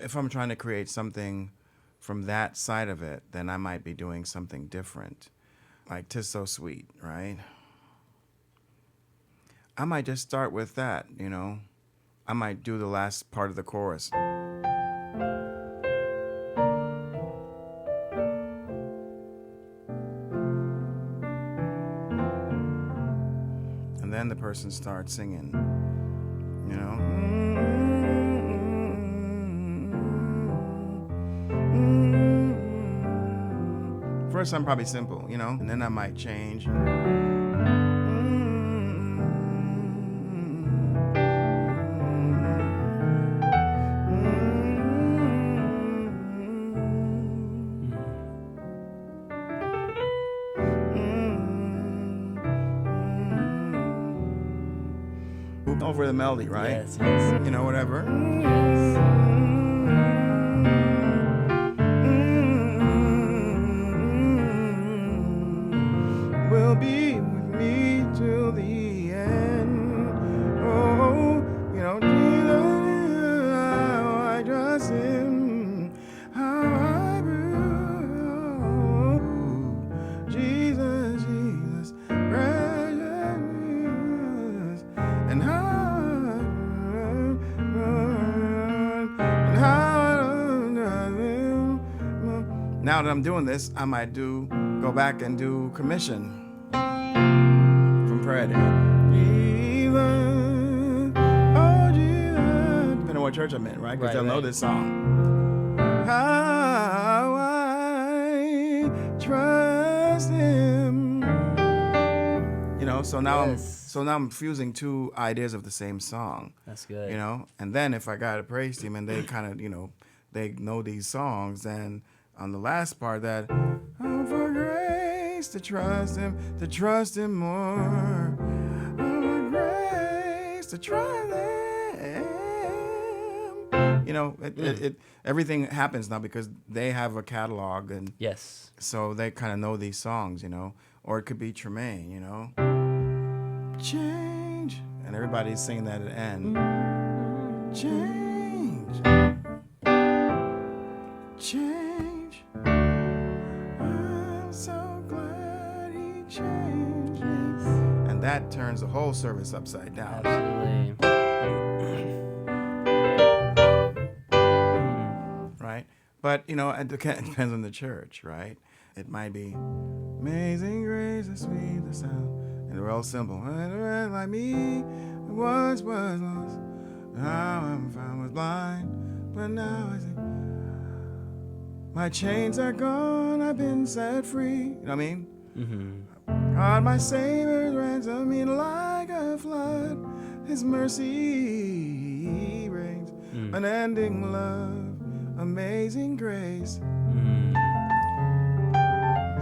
if I'm trying to create something from that side of it, then I might be doing something different. Like 'Tis So Sweet, right? I might just start with that, you know. I might do the last part of the chorus. And then the person starts singing, you know. First, I'm probably simple, you know, and then I might change. Over the melody, right? Yes, yes. You know, whatever. Yes. Will be with me till the end. Oh, you know, Jesus, how I trust Him, how I prove. Jesus, Jesus, precious, and how now that I'm doing this, I might go back and do commission from Fred. Jesus, oh Jesus. Depending on what church I'm in, right? Because they'll know this song. How I trust Him. You know, so now I'm fusing two ideas of the same song. That's good. You know, and then if I got a praise team and they kind of, you know, they know these songs, then on the last part that, oh, for grace to trust Him more. Oh, for grace to trust Him. You know, everything happens now because they have a catalog, and yes, so they kind of know these songs, you know. Or it could be Tremaine, you know. Change, and everybody's singing that at the end. Change. Change. I'm so glad He changed. And that turns the whole service upside down. absolutely. Right? But, you know, it depends on the church, right? It might be Amazing Grace, the sweet the sound. And they're all simple. Like me, once was lost. Now I'm found, was blind. But now I see. My chains are gone, I've been set free. You know what I mean? Mm-hmm. God, my Savior's ransom me like a flood. His mercy reigns, unending love, amazing grace.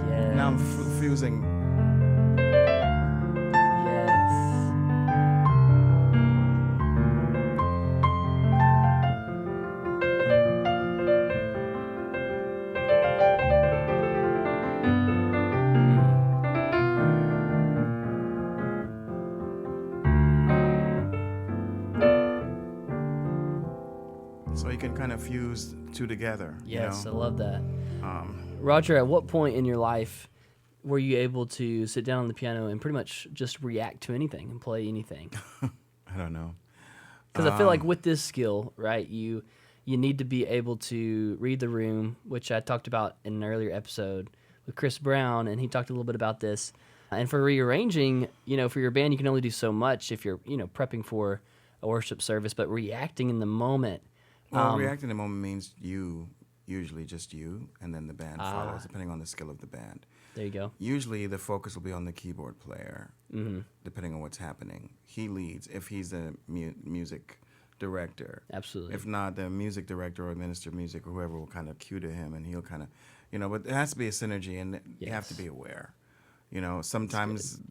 Yes. Now I'm fusing. So you can kind of fuse two together. Yes, You I know? love that. Roger, at what point in your life were you able to sit down on the piano and pretty much just react to anything and play anything? I don't know. Because I feel like with this skill, right, you need to be able to read the room, which I talked about in an earlier episode with Chris Brown, and he talked a little bit about this. And for rearranging, for your band, you can only do so much if you're, prepping for a worship service, but reacting in the moment. Well, reacting in the moment means usually just you, and then the band follows, depending on the skill of the band. There you go. Usually the focus will be on the keyboard player, depending on what's happening. He leads if he's the music director. Absolutely. If not, the music director or minister of music or whoever will kind of cue to him, and he'll kind of, but it has to be a synergy, and you have to be aware. Sometimes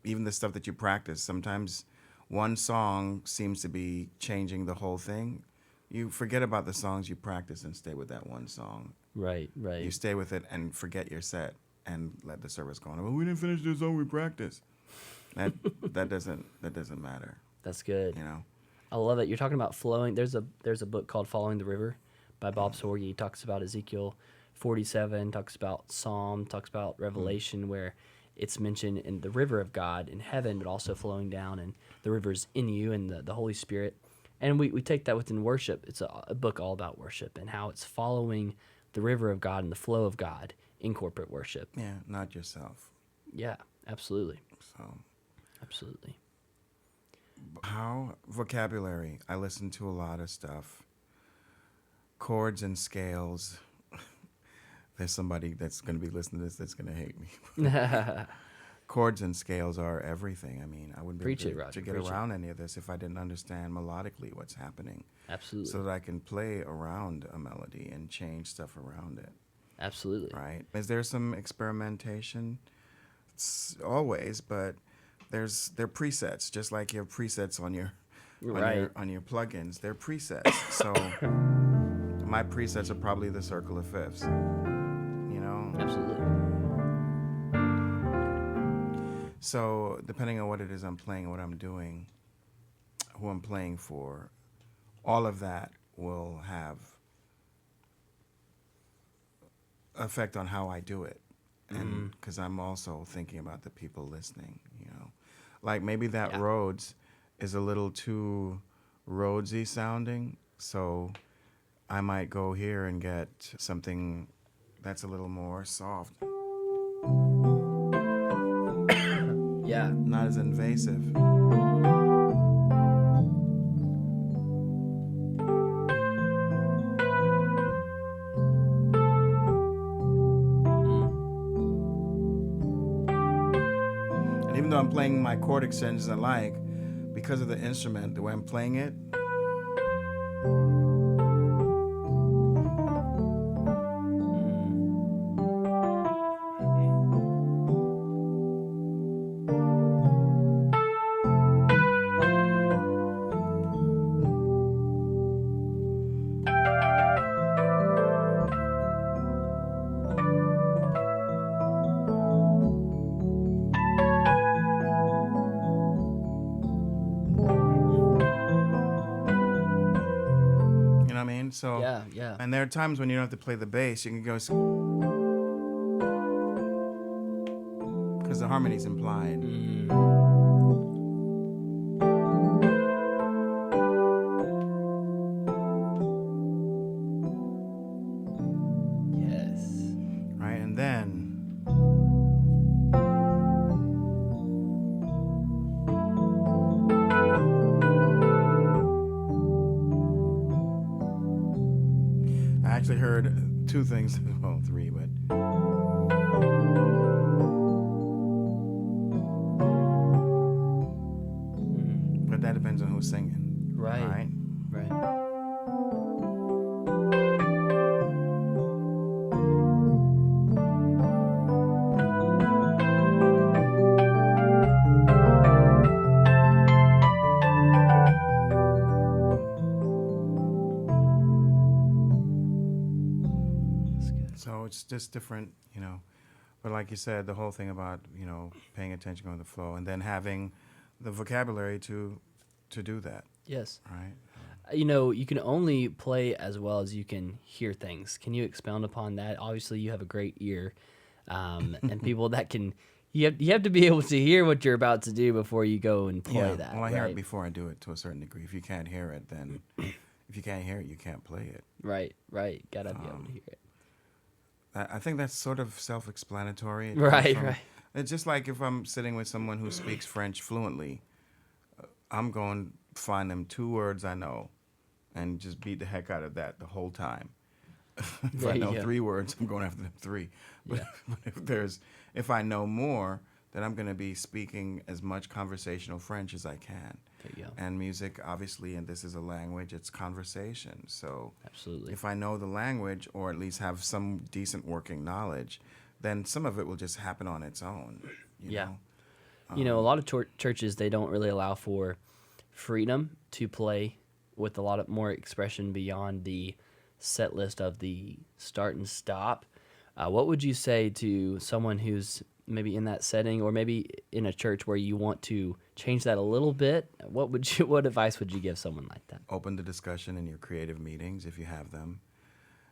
even the stuff that you practice, sometimes one song seems to be changing the whole thing. You forget about the songs you practice and stay with that one song. Right. You stay with it and forget your set and let the service go on. Well, we didn't finish the song we practiced. That doesn't matter. That's good. You know. I love it. You're talking about flowing. There's a book called Following the River by Bob Sorge. He talks about Ezekiel 47, talks about Psalm, talks about Revelation, where it's mentioned in the river of God in heaven, but also flowing down, and the river's in you and the Holy Spirit. And we take that within worship. It's a book all about worship and how it's following the river of God and the flow of God in corporate worship. Yeah, not yourself. Yeah, absolutely. So, absolutely. How vocabulary? I listen to a lot of stuff. Chords and scales. There's somebody that's going to be listening to this that's going to hate me. Chords and scales are everything. I mean, I wouldn't be able to get around any of this if I didn't understand melodically what's happening. Absolutely. So that I can play around a melody and change stuff around it. Absolutely. Right? Is there some experimentation? It's always, but they're presets, just like you have presets on your on your plugins. They're presets. So my presets are probably the circle of fifths. You know? Absolutely. So depending on what it is I'm playing, what I'm doing, who I'm playing for, all of that will have effect on how I do it. And because I'm also thinking about the people listening, like maybe that Rhodes is a little too Rhodesy sounding, so I might go here and get something that's a little more soft. Yeah. Not as invasive. And even though I'm playing my chord extensions alike, because of the instrument, the way I'm playing it, so yeah. And there are times when you don't have to play the bass. You can go because the harmony's implied. Yes. Right, and then I actually heard two things, well, three, but that depends on who's singing. Right. So it's just different, But like you said, the whole thing about, paying attention on the flow and then having the vocabulary to do that. Yes. Right. You can only play as well as you can hear things. Can you expound upon that? Obviously, you have a great ear, and people that can. You have to be able to hear what you're about to do before you go and play that. Well, I hear it right? before I do it to a certain degree. If you can't hear it, then if you can't hear it, you can't play it. Right. Gotta be able to hear it. I think that's sort of self-explanatory. Right. It's just like if I'm sitting with someone who speaks French fluently, I'm going to find them 2 words I know and just beat the heck out of that the whole time. If I know 3 words, I'm going after them 3. But, but if I know more, then I'm going to be speaking as much conversational French as I can. There you go. And music, obviously, and this is a language, it's conversation. So Absolutely. if I know the language, or at least have some decent working knowledge, then some of it will just happen on its own. You know? A lot of churches, they don't really allow for freedom to play with a lot of more expression beyond the set list of the start and stop. What would you say to someone who's maybe in that setting, or maybe in a church where you want to change that a little bit? What advice would you give someone like that? Open the discussion in your creative meetings if you have them,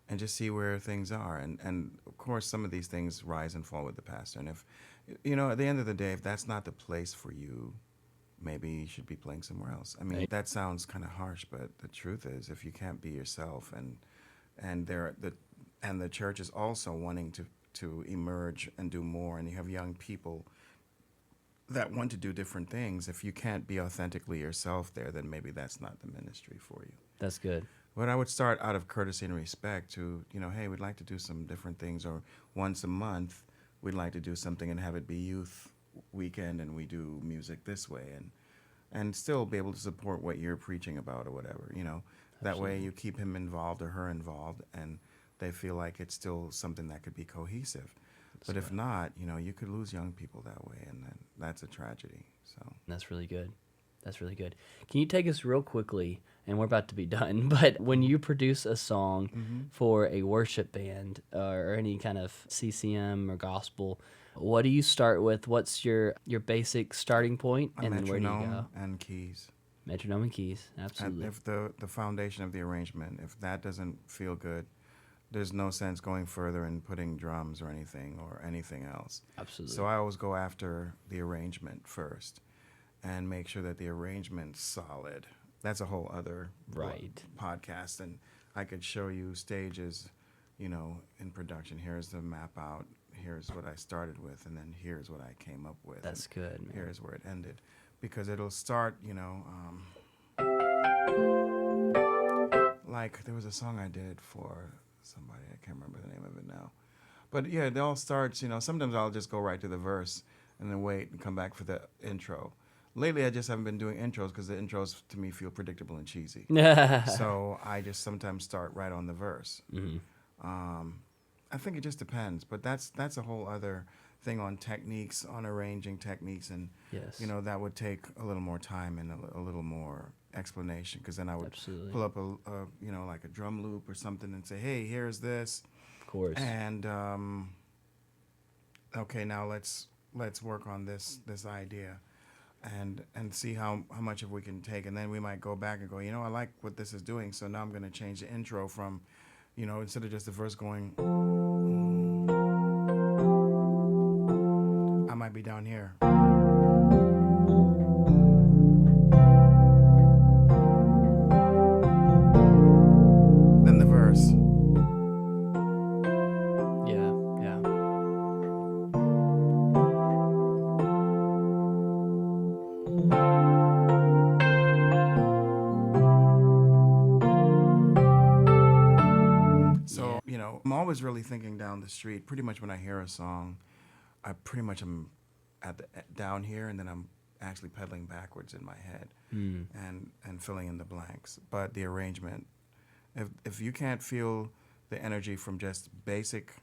and just see where things are. And of course, some of these things rise and fall with the pastor. And if, at the end of the day, if that's not the place for you, maybe you should be playing somewhere else. I mean, that sounds kind of harsh, but the truth is, if you can't be yourself, and the church is also wanting to emerge and do more, and you have young people that want to do different things, if you can't be authentically yourself there, then maybe that's not the ministry for you. That's good. But I would start out of courtesy and respect to, hey, we'd like to do some different things, or once a month we'd like to do something and have it be youth weekend, and we do music this way, and still be able to support what you're preaching about or whatever, That way you keep him involved or her involved, and they feel like it's still something that could be cohesive. But if not, you could lose young people that way, and then that's a tragedy. So That's really good. Can you take us real quickly, and we're about to be done, but when you produce a song for a worship band or any kind of CCM or gospel, what do you start with? What's your basic starting point, and then where do you go? And keys. Metronome and keys, absolutely. And if the foundation of the arrangement, if that doesn't feel good, there's no sense going further and putting drums or anything else. Absolutely. So I always go after the arrangement first and make sure that the arrangement's solid. That's a whole other podcast, and I could show you stages, in production. Here's the map out. Here's what I started with, and then here's what I came up with. That's good, man. Here's where it ended. Because it'll start, like there was a song I did for somebody, I can't remember the name of it now. But yeah, it all starts, sometimes I'll just go right to the verse and then wait and come back for the intro. Lately, I just haven't been doing intros because the intros to me feel predictable and cheesy. So I just sometimes start right on the verse. I think it just depends, but that's a whole other thing on techniques, on arranging techniques, and that would take a little more time and a little more explanation, because then I would pull up a like a drum loop or something and say, hey, here's this, of course, and okay, now let's work on this idea, and see how much of we can take, and then we might go back and go, I like what this is doing, so now I'm going to change the intro from, instead of just the verse going, I might be down here. Then the verse. Yeah. So, I'm always really thinking down the street. Pretty much when I hear a song, I pretty much am down here, and then I'm actually pedaling backwards in my head and filling in the blanks. But the arrangement, if you can't feel the energy from just basic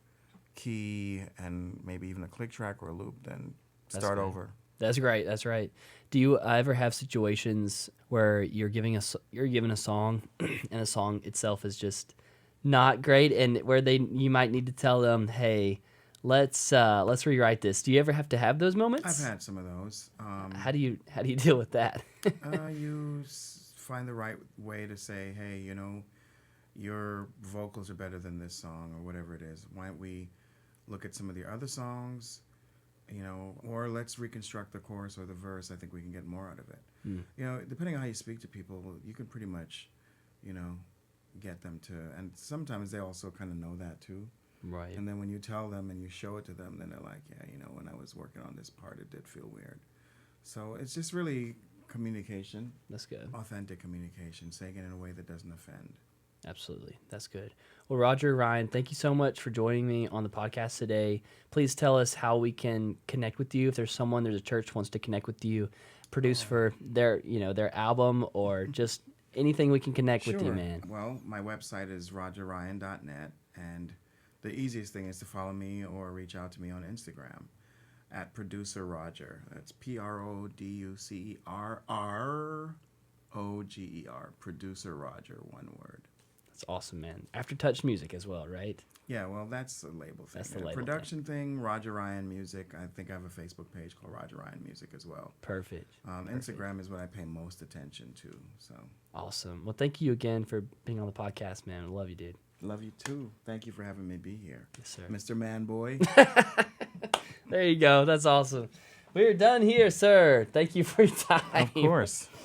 key and maybe even a click track or a loop, then start over. That's great. That's right. Do you ever have situations where you're given a song and the song itself is just not great, and where you might need to tell them, hey, let's rewrite this? Do you ever have to have those moments? I've had some of those. How do you deal with that? You find the right way to say, hey, you know, your vocals are better than this song or whatever it is. Why don't we look at some of the other songs, you know, or let's reconstruct the chorus or the verse. I think we can get more out of it. You know, depending on how you speak to people, you can pretty much, you know, get them to, and sometimes they also kind of know that too. Right. And then when you tell them and you show it to them, then they're like, yeah, you know, when I was working on this part, it did feel weird. So it's just really communication. That's good. Authentic communication, saying it in a way that doesn't offend. Absolutely. That's good. Well, Roger, Ryan, thank you so much for joining me on the podcast today. Please tell us how we can connect with you. If there's a church wants to connect with you, produce for their, you know, their album or just anything we can connect with you, man. Well, my website is rogerryan.net, and the easiest thing is to follow me or reach out to me on Instagram at Producer Roger. That's PRODUCERROGER. Producer Roger, one word. That's awesome, man. Aftertouch Music as well, right? Yeah, well, that's a label thing. That's the label production thing, Roger Ryan Music. I think I have a Facebook page called Roger Ryan Music as well. Perfect. Instagram is what I pay most attention to. So awesome. Well, thank you again for being on the podcast, man. I love you, dude. Love you too. Thank you for having me be here. Yes, sir. Mr. Man Boy. There you go. That's awesome. We're done here, sir. Thank you for your time. Of course.